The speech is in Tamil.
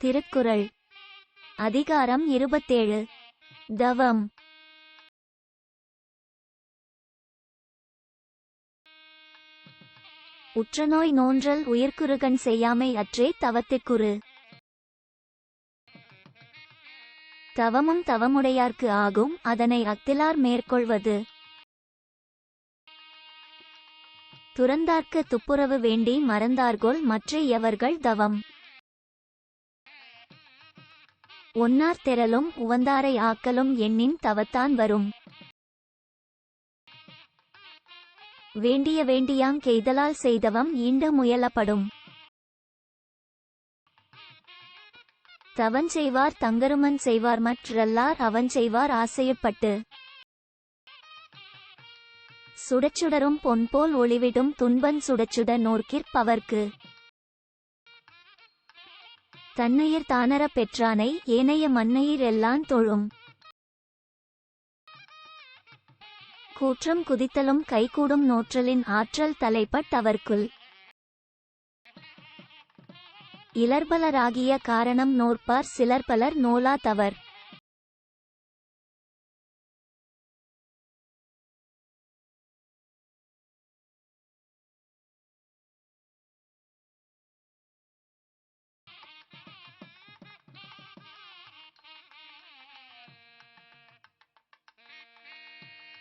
திருக்குறள் அதிகாரம் 27 தவம். உற்றநோய் நோன்றல் உயிர்க்குறுகண் செய்யாமை அற்றே தவத்திற்குறு. தவமும் தவமுடையார்க்கு ஆகும், அதனை அக்திலார் மேற்கொள்வது. துறந்தார்க்கு துப்புரவு வேண்டி மறந்தார்கொல் மற்ற எவர்கள் தவம். ஒன்னார் தெறலும் உவந்தாரை ஆக்கலும் எண்ணின் தவத்தான் வரும். வேண்டிய வேண்டியாங் கெய்தலால் செய்தவம் ஈண்ட முயலப்படும். தவஞ்செய்வார் தங்கருமன் செய்வார் மற்றல்லார் அவஞ்செய்வார் ஆசையுட்பட்டு. சுடச்சுடரும் பொன்போல் ஒளிவிடும் துன்பன் சுடச்சுட நோர்க்கிற்பவர்க்கு. தன்னுயிர் தானறப் பெற்றானை ஏனைய மன்னுயிர் எல்லான் தொழும். கூற்றம் குதித்தலும் கைகூடும் நோற்றலின் ஆற்றல் தலைப்பட் அவர்க்குள். இலர்பலராகிய காரணம் நோற்பார் சிலர்பலர் நோலா தவர்.